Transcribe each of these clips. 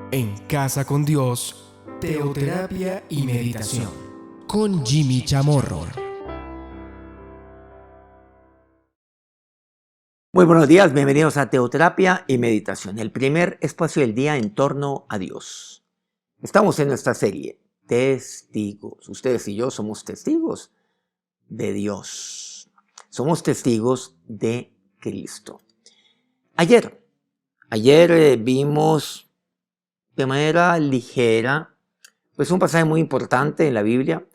En Casa con Dios, teoterapia y meditación, con Jimmy Chamorro. Muy buenos días, bienvenidos a Teoterapia y Meditación, el primer espacio del día en torno a Dios. Estamos en nuestra serie, Testigos. Ustedes y yo somos testigos de Dios. Somos testigos de Cristo. Ayer vimos de manera ligera, pues un pasaje muy importante en la Biblia,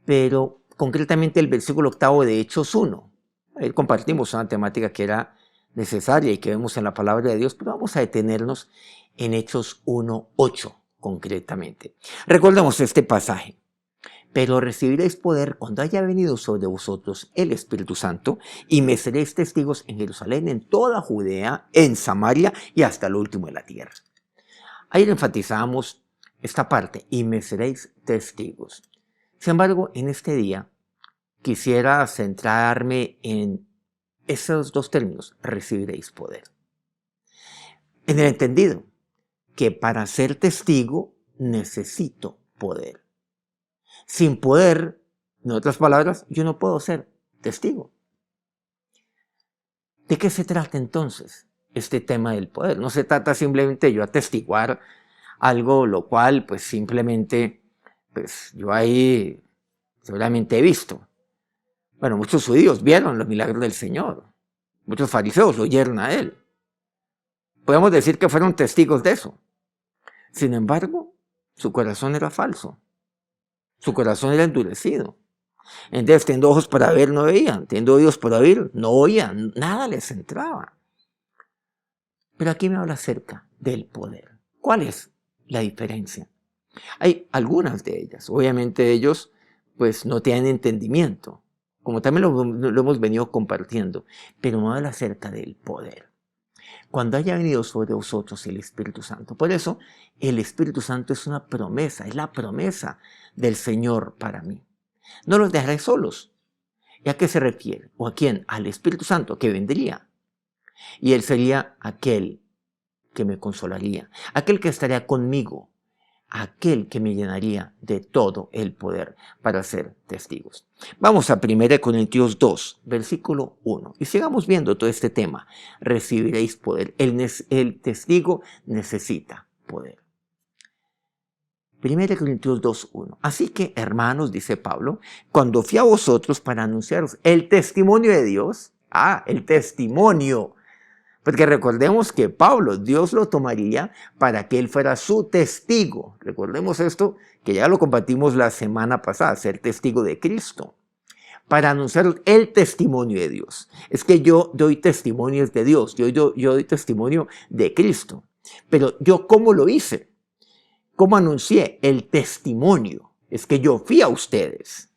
pero concretamente el versículo 8 de Hechos 1. Ahí compartimos una temática que era necesaria y que vemos en la palabra de Dios, pero vamos a detenernos en Hechos 1:8 concretamente. Recordemos este pasaje. Pero recibiréis poder cuando haya venido sobre vosotros el Espíritu Santo y me seréis testigos en Jerusalén, en toda Judea, en Samaria y hasta lo último de la tierra. Ayer enfatizamos esta parte, y me seréis testigos. Sin embargo, en este día quisiera centrarme en esos dos términos, recibiréis poder. En el entendido que para ser testigo necesito poder. Sin poder, en otras palabras, yo no puedo ser testigo. ¿De qué se trata entonces este tema del poder? No se trata simplemente yo atestiguar algo lo cual pues simplemente yo ahí seguramente he visto. Bueno, muchos judíos vieron los milagros del Señor. Muchos fariseos lo oyeron a Él. Podemos decir que fueron testigos de eso. Sin embargo, su corazón era falso. Su corazón era endurecido. Entonces, teniendo ojos para ver, no veían. Teniendo oídos para oír, no oían. Nada les entraba. Pero aquí me habla acerca del poder. ¿Cuál es la diferencia? Hay algunas de ellas. Obviamente ellos pues no tienen entendimiento, como también lo hemos venido compartiendo. Pero me habla acerca del poder. Cuando haya venido sobre vosotros el Espíritu Santo. Por eso, el Espíritu Santo es una promesa, es la promesa del Señor para mí. No los dejaré solos. ¿Y a qué se refiere? ¿O a quién? Al Espíritu Santo que vendría. Y Él sería aquel que me consolaría, aquel que estaría conmigo, aquel que me llenaría de todo el poder para ser testigos. Vamos a 1 Corintios 2, versículo 1. Y sigamos viendo todo este tema. Recibiréis poder. El testigo necesita poder. 1 Corintios 2, 1. Así que, hermanos, dice Pablo, cuando fui a vosotros para anunciaros el testimonio de Dios, el testimonio, porque recordemos que Pablo, Dios lo tomaría para que él fuera su testigo. Recordemos esto, que ya lo compartimos la semana pasada, ser testigo de Cristo. Para anunciar el testimonio de Dios. Es que yo doy testimonios de Dios, yo doy testimonio de Cristo. Pero yo, ¿cómo lo hice? ¿Cómo anuncié el testimonio? Es que yo fui a ustedes.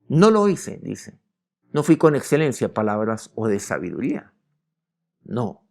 No lo hice, dice. No fui con excelencia, palabras o de sabiduría. No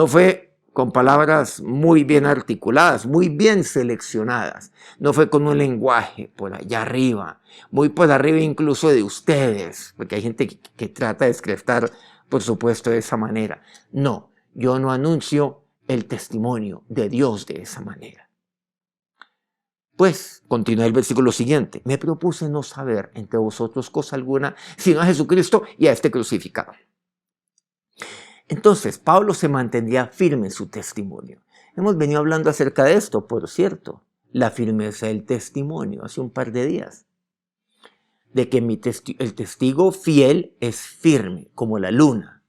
fue con palabras muy bien articuladas, muy bien seleccionadas. No fue con un lenguaje por allá arriba, muy por arriba incluso de ustedes, porque hay gente que trata de descrestar, por supuesto, de esa manera. No, yo no anuncio el testimonio de Dios de esa manera. Pues, continúa el versículo siguiente. Me propuse no saber entre vosotros cosa alguna, sino a Jesucristo y a este crucificado. Entonces, Pablo se mantendría firme en su testimonio. Hemos venido hablando acerca de esto, por cierto, la firmeza del testimonio, hace un par de días. De que el testigo fiel es firme, como la luna.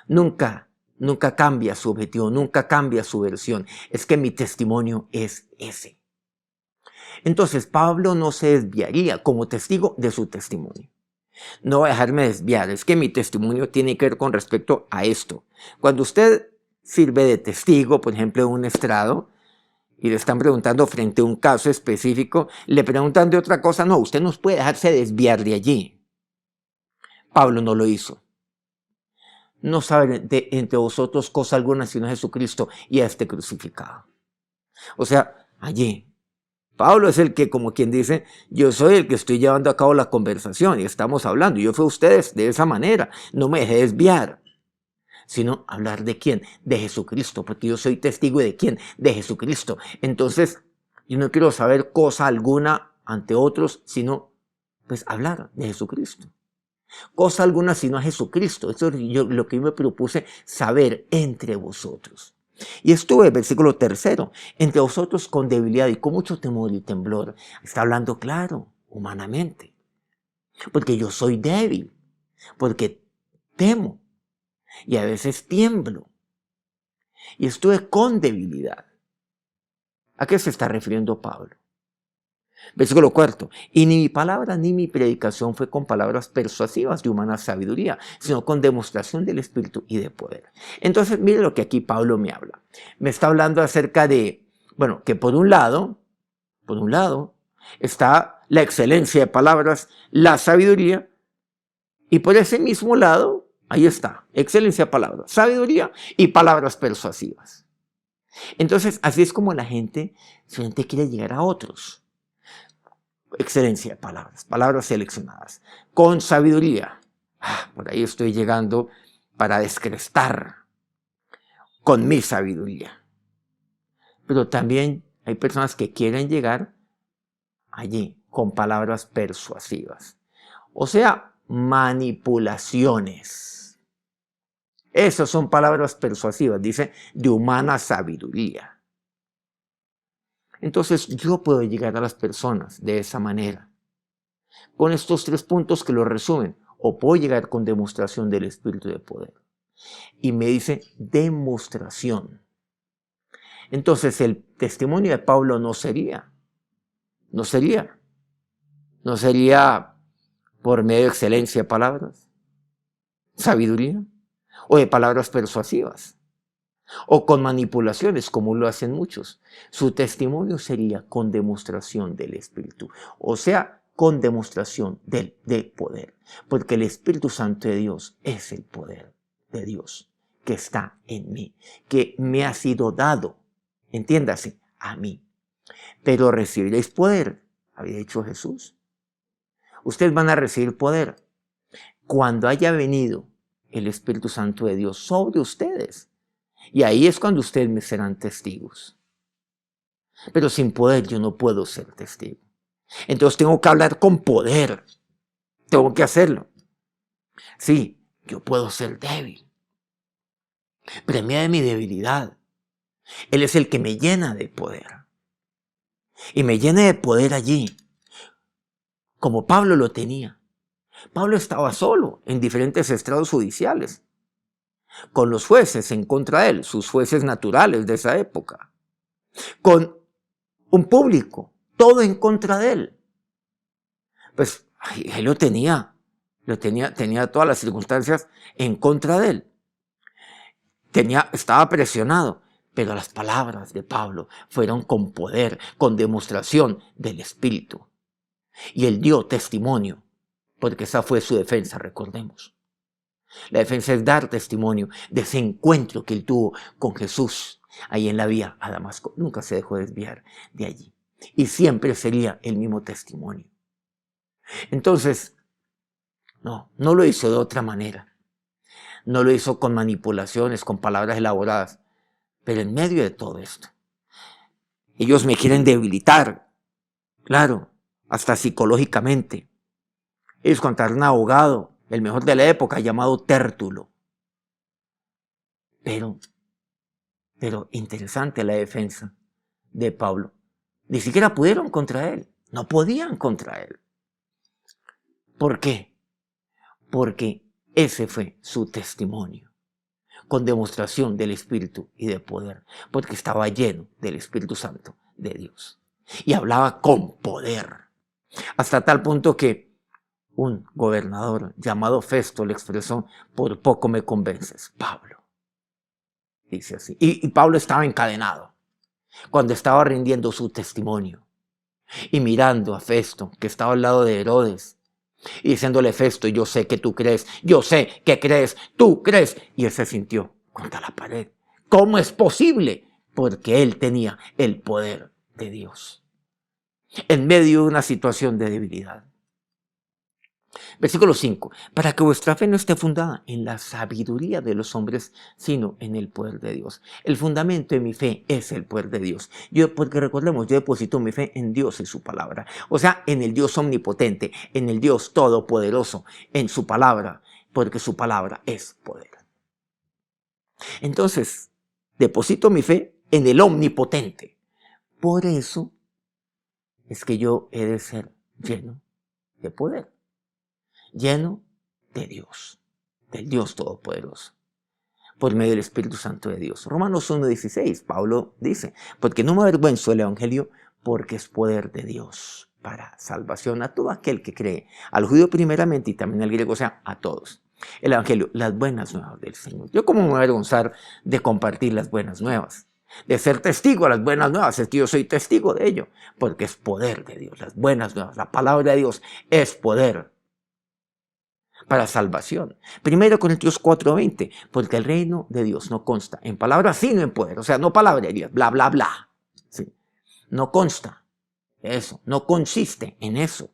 Nunca cambia su objetivo, nunca cambia su versión. Es que mi testimonio es ese. Entonces, Pablo no se desviaría como testigo de su testimonio. No voy a dejarme desviar, es que mi testimonio tiene que ver con respecto a esto. Cuando usted sirve de testigo, por ejemplo, en un estrado, y le están preguntando frente a un caso específico, le preguntan de otra cosa, no, usted no puede dejarse desviar de allí. Pablo no lo hizo. No sabe entre vosotros cosa alguna sino a Jesucristo y a este crucificado. O sea, allí. Pablo es el que, como quien dice, yo soy el que estoy llevando a cabo la conversación y estamos hablando. Yo fui a ustedes de esa manera, no me dejé desviar. sino hablar de quién, de Jesucristo, porque yo soy testigo de quién, de Jesucristo. Entonces, yo no quiero saber cosa alguna ante otros, sino pues hablar de Jesucristo. Cosa alguna sino a Jesucristo. Eso es lo que yo me propuse saber entre vosotros. Y estuve, versículo 3, entre vosotros con debilidad y con mucho temor y temblor. Está hablando claro, humanamente. Porque yo soy débil, porque temo y a veces tiemblo. Y estuve con debilidad. ¿A qué se está refiriendo Pablo? Versículo 4. Y ni mi palabra ni mi predicación fue con palabras persuasivas de humana sabiduría, sino con demostración del Espíritu y de poder. Entonces, mire lo que aquí Pablo me habla. Me está hablando acerca de, bueno, que por un lado, está la excelencia de palabras, la sabiduría, y por ese mismo lado, ahí está, excelencia de palabras, sabiduría y palabras persuasivas. Entonces, así es como la gente quiere llegar a otros. Excelencia de palabras, palabras seleccionadas, con sabiduría. Por ahí estoy llegando para descrestar con mi sabiduría. Pero también hay personas que quieren llegar allí con palabras persuasivas. O sea, manipulaciones. Esas son palabras persuasivas, dice, de humana sabiduría. Entonces yo puedo llegar a las personas de esa manera. Con estos 3 puntos que lo resumen. O puedo llegar con demostración del Espíritu de poder. Y me dice demostración. Entonces el testimonio de Pablo no sería por medio de excelencia de palabras, sabiduría, o de palabras persuasivas, o con manipulaciones, como lo hacen muchos. Su testimonio sería con demostración del Espíritu, o sea, con demostración del poder, porque el Espíritu Santo de Dios es el poder de Dios que está en mí, que me ha sido dado, entiéndase, a mí. Pero recibiréis poder, había dicho Jesús. Ustedes van a recibir poder cuando haya venido el Espíritu Santo de Dios sobre ustedes. Y ahí es cuando ustedes me serán testigos. Pero sin poder yo no puedo ser testigo. Entonces tengo que hablar con poder. Tengo que hacerlo. Sí, yo puedo ser débil. Pero en medio de mi debilidad, Él es el que me llena de poder. Y me llena de poder allí, como Pablo lo tenía. Pablo estaba solo en diferentes estrados judiciales, con los jueces en contra de él, sus jueces naturales de esa época, con un público, todo en contra de él. Pues él tenía todas las circunstancias en contra de él. Estaba presionado, pero las palabras de Pablo fueron con poder, con demostración del Espíritu. Y él dio testimonio, porque esa fue su defensa, recordemos. La defensa es dar testimonio de ese encuentro que él tuvo con Jesús ahí en la vía a Damasco. Nunca se dejó desviar de allí. Y siempre sería el mismo testimonio. Entonces, no lo hizo de otra manera. No lo hizo con manipulaciones, con palabras elaboradas. Pero en medio de todo esto, ellos me quieren debilitar. Claro, hasta psicológicamente. Ellos contaron un abogado, el mejor de la época, llamado Tértulo. Pero interesante la defensa de Pablo. Ni siquiera pudieron contra él. No podían contra él. ¿Por qué? Porque ese fue su testimonio, con demostración del Espíritu y de poder, porque estaba lleno del Espíritu Santo de Dios. Y hablaba con poder, hasta tal punto que un gobernador llamado Festo le expresó: por poco me convences, Pablo. Dice así. Y Pablo estaba encadenado cuando estaba rindiendo su testimonio y mirando a Festo, que estaba al lado de Herodes, y diciéndole: Festo, yo sé que tú crees, yo sé que crees, tú crees. Y él se sintió contra la pared. ¿Cómo es posible? Porque él tenía el poder de Dios en medio de una situación de debilidad. Versículo 5. Para que vuestra fe no esté fundada en la sabiduría de los hombres, sino en el poder de Dios. El fundamento de mi fe es el poder de Dios. Porque recordemos, yo deposito mi fe en Dios y su palabra. O sea, en el Dios omnipotente, en el Dios todopoderoso, en su palabra, porque su palabra es poder. Entonces, deposito mi fe en el omnipotente. Por eso es que yo he de ser lleno de poder, lleno de Dios, del Dios Todopoderoso, por medio del Espíritu Santo de Dios. Romanos 1:16, Pablo dice, porque no me avergüenzo del Evangelio, porque es poder de Dios para salvación a todo aquel que cree, al judío primeramente y también al griego, o sea, a todos. El Evangelio, las buenas nuevas del Señor. Yo cómo me voy a avergonzar de compartir las buenas nuevas, de ser testigo de las buenas nuevas. Es que yo soy testigo de ello, porque es poder de Dios, las buenas nuevas. La palabra de Dios es poder para salvación. 1 Corintios 4:20, porque el reino de Dios no consta en palabras, sino en poder. O sea, no palabrerías, bla, bla, bla. ¿Sí? No consta eso, no consiste en eso.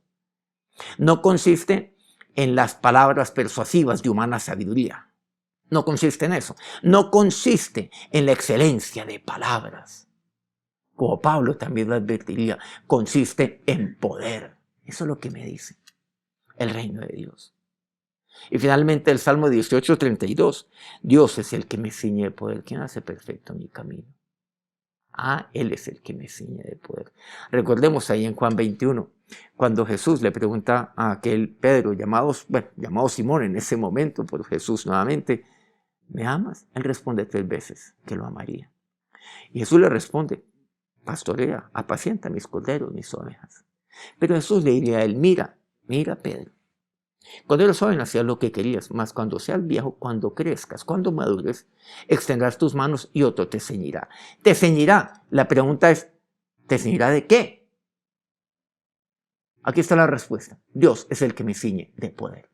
No consiste en las palabras persuasivas de humana sabiduría. No consiste en eso. No consiste en la excelencia de palabras. Como Pablo también lo advertiría, consiste en poder. Eso es lo que me dice el reino de Dios. Y finalmente el Salmo 18:32. Dios es el que me ciñe de poder. ¿Quién hace perfecto mi camino? Él es el que me ciñe de poder. Recordemos ahí en Juan 21, cuando Jesús le pregunta a aquel Pedro, llamado Simón en ese momento por Jesús nuevamente, ¿me amas? Él responde 3 veces que lo amaría. Y Jesús le responde, pastorea, apacienta mis corderos, mis ovejas. Pero Jesús le diría a él, mira Pedro, cuando eres joven hacías lo que querías, mas cuando seas viejo, cuando crezcas, cuando madures, extenderás tus manos y otro te ceñirá. Te ceñirá. La pregunta es, ¿te ceñirá de qué? Aquí está la respuesta. Dios es el que me ciñe de poder.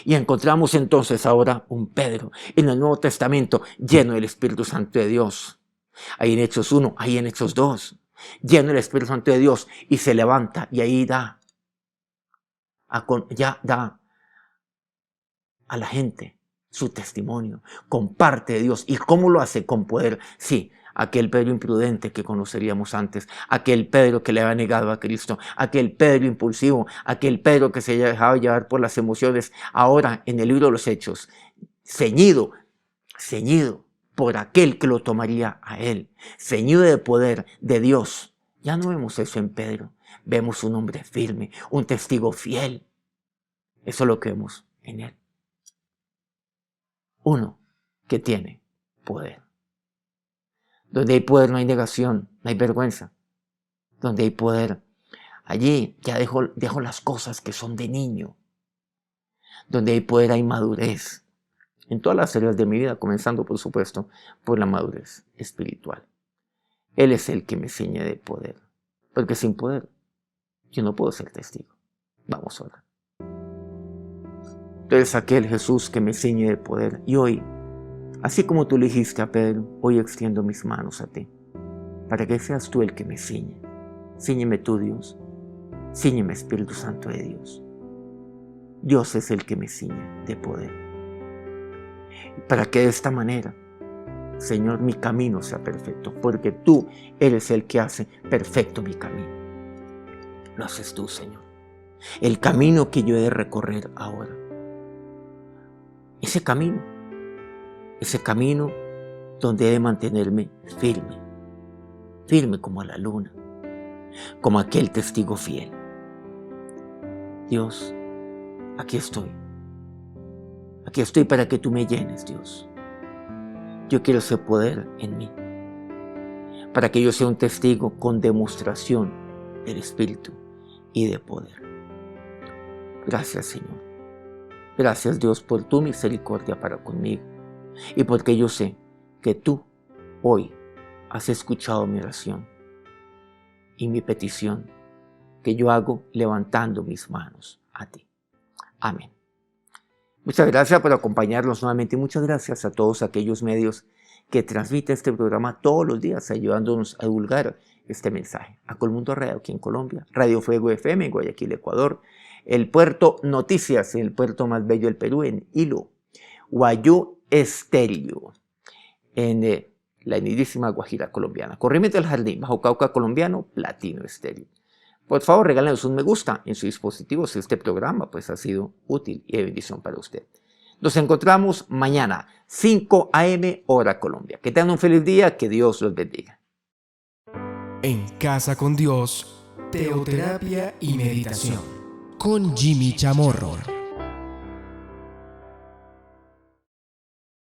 Y encontramos entonces ahora un Pedro en el Nuevo Testamento lleno del Espíritu Santo de Dios. Ahí en Hechos 1, ahí en Hechos 2, lleno del Espíritu Santo de Dios y se levanta y ahí ya da a la gente su testimonio, comparte de Dios. ¿Y cómo lo hace? Con poder. Sí, aquel Pedro imprudente que conoceríamos antes, aquel Pedro que le había negado a Cristo, aquel Pedro impulsivo, aquel Pedro que se dejaba llevar por las emociones, ahora en el libro de los Hechos, ceñido por aquel que lo tomaría a él, ceñido de poder de Dios. Ya no vemos eso en Pedro, vemos un hombre firme, un testigo fiel. Eso es lo que vemos en él. Uno que tiene poder. Donde hay poder no hay negación, no hay vergüenza. Donde hay poder, allí ya dejo las cosas que son de niño. Donde hay poder hay madurez. En todas las áreas de mi vida, comenzando por supuesto por la madurez espiritual. Él es el que me ciñe de poder. Porque sin poder yo no puedo ser testigo. Vamos a orar. Tú eres aquel Jesús que me ciñe de poder. Y hoy, así como tú le dijiste a Pedro, hoy extiendo mis manos a ti, para que seas tú el que me ciñe. Cíñeme tú, Dios. Cíñeme, Espíritu Santo de Dios. Dios es el que me ciñe de poder. Para que de esta manera, Señor, mi camino sea perfecto, porque tú eres el que hace perfecto mi camino. Lo haces tú, Señor. El camino que yo he de recorrer ahora. Ese camino donde he de mantenerme firme como la luna, como aquel testigo fiel. Dios, aquí estoy para que tú me llenes, Dios. Yo quiero ese poder en mí, para que yo sea un testigo con demostración del Espíritu y de poder. Gracias, Señor. Gracias, Dios, por tu misericordia para conmigo y porque yo sé que tú hoy has escuchado mi oración y mi petición que yo hago levantando mis manos a ti. Amén. Muchas gracias por acompañarnos nuevamente y muchas gracias a todos aquellos medios que transmiten este programa todos los días, ayudándonos a divulgar este mensaje. A Colmundo Radio aquí en Colombia, Radio Fuego FM en Guayaquil, Ecuador, el puerto Noticias, el puerto más bello del Perú, en Hilo. Guayú Estéreo, en la lindísima Guajira colombiana. Corrimiento del Jardín, Bajo Cauca colombiano, Platino Estéreo. Por favor, regálenos un me gusta en su dispositivo si este programa pues, ha sido útil y de bendición para usted. Nos encontramos mañana, 5 a.m. hora Colombia. Que tengan un feliz día, que Dios los bendiga. En Casa con Dios, teoterapia y meditación con Jimmy Chamorro.